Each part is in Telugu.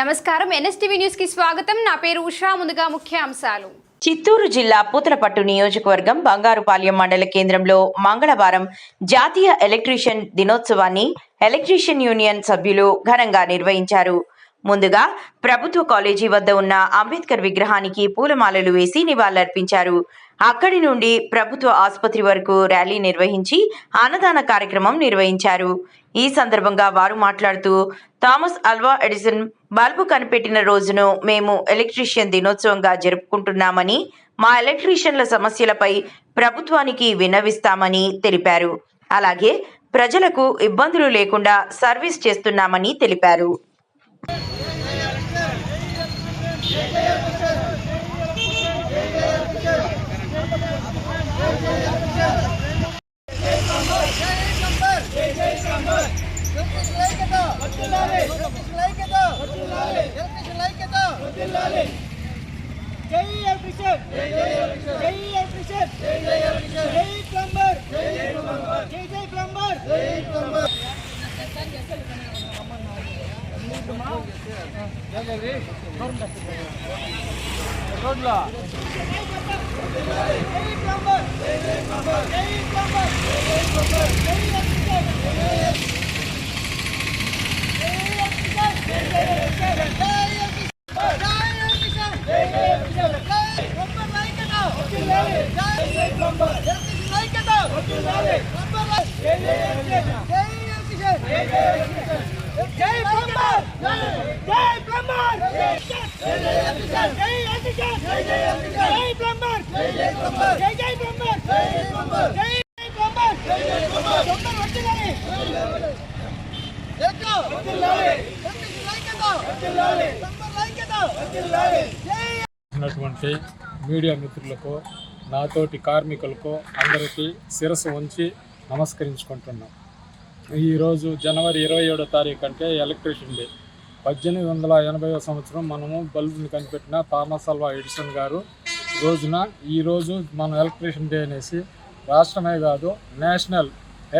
నమస్కారం ఎన్ఎస్టీవీ న్యూస్ కి స్వాగతం. నా పేరు ఉషా. ముందుగా ముఖ్యాంశాలు. చిత్తూరు జిల్లా పూతలపట్టు నియోజకవర్గం బంగారుపాలెం మండల కేంద్రంలో మంగళవారం జాతీయ ఎలక్ట్రీషియన్ దినోత్సవాన్ని ఎలక్ట్రీషియన్ యూనియన్ సభ్యులు ఘనంగా నిర్వహించారు. ముందుగా ప్రభుత్వ కాలేజీ వద్ద ఉన్న అంబేద్కర్ విగ్రహానికి పూలమాలలు వేసి నివాళులర్పించారు. అక్కడి నుండి ప్రభుత్వ ఆసుపత్రి వరకు ర్యాలీ నిర్వహించి అన్నదాన కార్యక్రమం నిర్వహించారు. ఈ సందర్భంగా వారు మాట్లాడుతూ, థామస్ ఆల్వా ఎడిసన్ బల్బు కనిపెట్టిన రోజును మేము ఎలక్ట్రీషియన్ దినోత్సవంగా జరుపుకుంటున్నామని, మా ఎలక్ట్రీషియన్ల సమస్యలపై ప్రభుత్వానికి విన్నవిస్తామని తెలిపారు. అలాగే ప్రజలకు ఇబ్బందులు లేకుండా సర్వీస్ చేస్తున్నామని తెలిపారు. మీడియా మిత్రులకు, నాతోటి కార్మికులకు అందరికీ శిరస్సు ఉంచి నమస్కరించుకుంటున్నాం. ఈరోజు జనవరి 27వ తారీఖు అంటే ఎలక్ట్రీషియన్ డే. 1880వ సంవత్సరం మనము బల్బుని కనిపెట్టిన థామస్ ఆల్వా ఎడిసన్ గారు రోజున ఈరోజు మనం ఎలక్ట్రీషియన్ డే అనేసి రాష్ట్రమే కాదు నేషనల్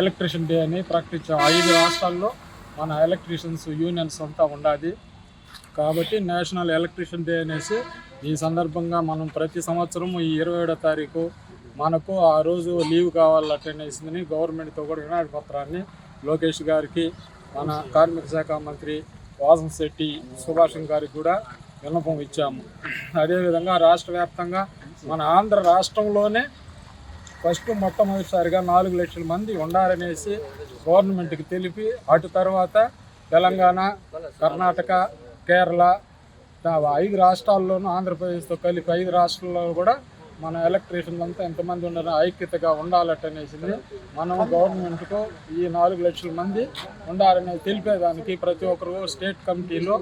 ఎలక్ట్రీషియన్ డే అని ప్రకటించాం. 5 రాష్ట్రాల్లో మన ఎలక్ట్రీషియన్స్ యూనియన్స్ అంతా ఉండాలి కాబట్టి నేషనల్ ఎలక్ట్రీషియన్ డే అనేసి ఈ సందర్భంగా మనం ప్రతి సంవత్సరం ఈ 27వ తారీఖు మనకు ఆ రోజు లీవ్ కావాలనేసిందని గవర్నమెంట్తో కూడా వినతి పత్రాన్ని లోకేష్ గారికి, మన కార్మిక శాఖ మంత్రి వాసంశెట్టి సుభాష్ గారికి కూడా విన్నపం ఇచ్చాము. అదేవిధంగా రాష్ట్ర వ్యాప్తంగా మన ఆంధ్ర రాష్ట్రంలోనే మొట్టమొదటిసారిగా 4 లక్షల మంది ఉండాలనేసి గవర్నమెంట్కి తెలిపి, అటు తర్వాత తెలంగాణ, కర్ణాటక, కేరళ 5 రాష్ట్రాల్లోనూ ఆంధ్రప్రదేశ్తో కలిపి 5 రాష్ట్రాల్లో కూడా మన ఎలక్ట్రీషియన్లు అంతా ఎంతమంది ఉండాలని ఐక్యతగా ఉండాలటనేసింది. మనం గవర్నమెంట్కు ఈ 4 లక్షల మంది ఉండాలని తెలిపేదానికి ప్రతి ఒక్కరు స్టేట్ కమిటీలో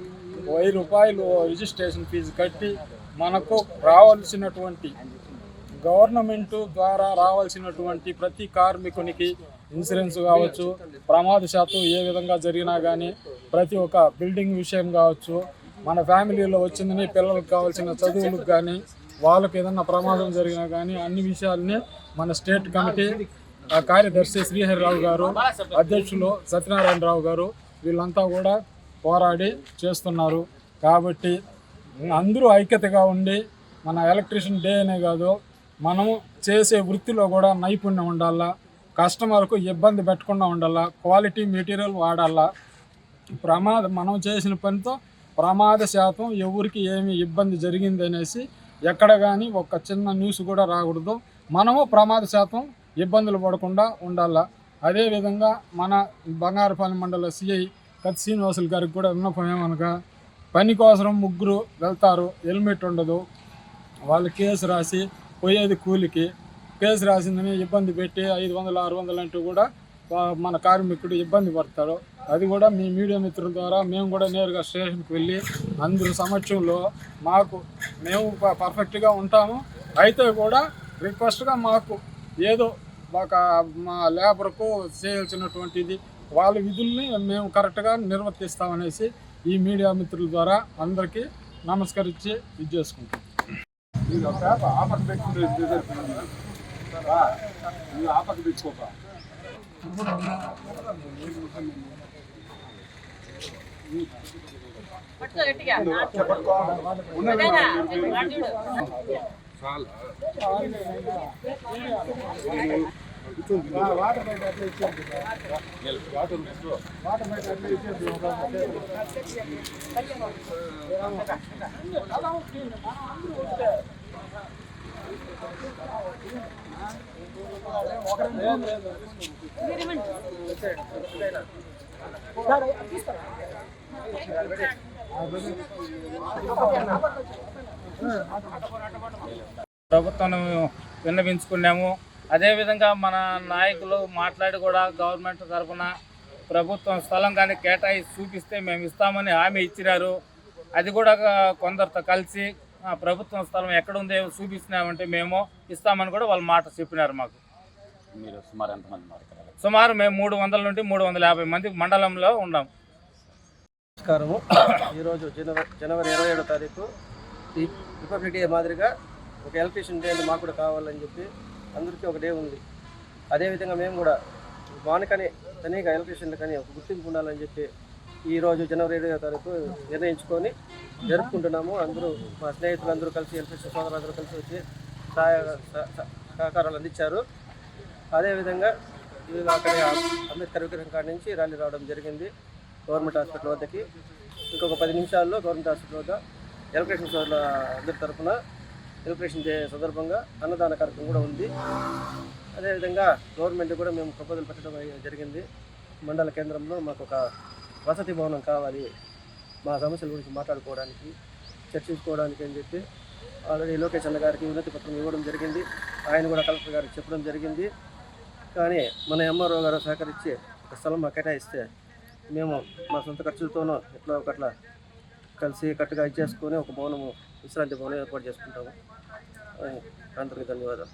1000 రూపాయలు రిజిస్ట్రేషన్ ఫీజు కట్టి మనకు రావాల్సినటువంటి గవర్నమెంట్ ద్వారా రావాల్సినటువంటి ప్రతి కార్మికునికి ఇన్సూరెన్స్ కావచ్చు, ప్రమాద శాతం ఏ విధంగా జరిగినా కానీ, ప్రతి ఒక్క బిల్డింగ్ విషయం కావచ్చు, మన ఫ్యామిలీలో వచ్చిందని పిల్లలకు కావాల్సిన చదువులకు కానీ, వాళ్ళకి ఏదన్నా ప్రమాదం జరిగినా కానీ అన్ని విషయాలని మన స్టేట్ కమిటీ కార్యదర్శి శ్రీహరిరావు గారు, అధ్యక్షులు సత్యనారాయణరావు గారు వీళ్ళంతా కూడా పోరాడి చేస్తున్నారు. కాబట్టి అందరూ ఐక్యతగా ఉండి మన ఎలక్ట్రీషియన్ డే అనే కాదు, మనము చేసే వృత్తిలో కూడా నైపుణ్యం ఉండాలా, కస్టమర్కు ఇబ్బంది పెట్టకుండా ఉండాలా, క్వాలిటీ మెటీరియల్ వాడాలా, మనం చేసిన పనితో ప్రమాద శాతం ఎవరికి ఏమి ఇబ్బంది జరిగింది అనేసి ఎక్కడ కానీ ఒక చిన్న న్యూస్ కూడా రాకూడదు. మనము ప్రమాద శాతం ఇబ్బందులు పడకుండా ఉండాలా. అదేవిధంగా మన బంగారుపాలెం మండల సిఐ కత్తి శ్రీనివాసులు గారికి కూడా విన్నపం ఏమనగా, పని కోసం 3 వెళ్తారు, హెల్మెట్ ఉండదు, వాళ్ళు కేసు రాసి పోయేది కూలికి, కేసు రాసిందని ఇబ్బంది పెట్టి 500, 600 అంటూ కూడా మన కార్మికుడు ఇబ్బంది పడతాడు. అది కూడా మీ మీడియా మిత్రుల ద్వారా మేము కూడా నేరుగా స్టేషన్కి వెళ్ళి అందరి సమక్షంలో మేము పర్ఫెక్ట్గా ఉంటాము. అయితే కూడా రిక్వెస్ట్గా మాకు ఏదో మా లేబర్కు చేయాల్సినటువంటిది వాళ్ళ విధుల్ని మేము కరెక్ట్గా నిర్వర్తిస్తామనేసి ఈ మీడియా మిత్రుల ద్వారా అందరికీ నమస్కరించి ఇది చేసుకుంటాం. ప్రభుత్వం విన్నవించుకున్నాము. అదేవిధంగా మన నాయకులు మాట్లాడి కూడా గవర్నమెంట్ తరఫున ప్రభుత్వం స్థలం కానీ కేటాయించి చూపిస్తే మేము ఇస్తామని హామీ ఇచ్చినారు. అది కూడా కొందరితో కలిసి ప్రభుత్వం స్థలం ఎక్కడుందో చూపిస్తున్నామంటే మేము ఇస్తామని కూడా వాళ్ళ మాట చెప్పినారు మాకు. మీరు సుమారు ఎంతమంది ఉన్నారు? సుమారు మేము 300 నుండి 350 మంది మండలంలో ఉన్నాం. నమస్కారము. ఈరోజు జనవరి 27వ తారీఖు ఈ రిపబ్లిక్ డే మాదిరిగా ఒక ఎలక్ట్రీషియన్ డే మాకు కూడా కావాలని చెప్పి అందరికీ ఒక డే ఉంది. అదేవిధంగా మేము కూడా మానకని తనీగా ఎలక్ట్రీషియన్లు కానీ ఒక గుర్తింపు ఉండాలని చెప్పి ఈరోజు జనవరి 27వ తారీఖు నిర్ణయించుకొని జరుపుకుంటున్నాము. అందరూ మా స్నేహితులందరూ కలిసి ఎలక్ట్రీషియన్ సోదరులందరూ కలిసి వచ్చి సహకారాలు అందించారు. అదేవిధంగా అక్కడ అంబేద్కర్ విగ్రహం కాడి నుంచి ర్యాలీ రావడం జరిగింది గవర్నమెంట్ హాస్పిటల్ వద్దకి. ఇంకొక 10 నిమిషాల్లో గవర్నమెంట్ హాస్పిటల్ వద్ద ఎలక్ట్రీషియన్ సోదరుల అందరి తరఫున ఎలక్ట్రీషియన్ డే సందర్భంగా అన్నదాన కార్యక్రమం కూడా ఉంది. అదేవిధంగా గవర్నమెంట్ కూడా మేము ప్రపోజల్ పెట్టడం జరిగింది. మండల కేంద్రంలో మాకు ఒక వసతి భవనం కావాలి, మా సమస్యల గురించి మాట్లాడుకోవడానికి, చర్చించుకోవడానికి అని చెప్పి ఆల్రెడీ లోకేష్ అన్న గారికి వినతి పత్రం ఇవ్వడం జరిగింది. ఆయన కూడా కలెక్టర్ గారికి చెప్పడం జరిగింది. కానీ మన ఎంఆర్ఓ గారు సహకరించి ఒక స్థలం మాకు కేటాయిస్తే మేము మా సొంత ఖర్చులతోనూ ఎట్లా ఒకట్లా కలిసి కట్టుగా ఇచ్చేసుకొని ఒక భవనము విశ్రాంతి భవనం ఏర్పాటు చేసుకుంటాము. అందరికీ ధన్యవాదాలు.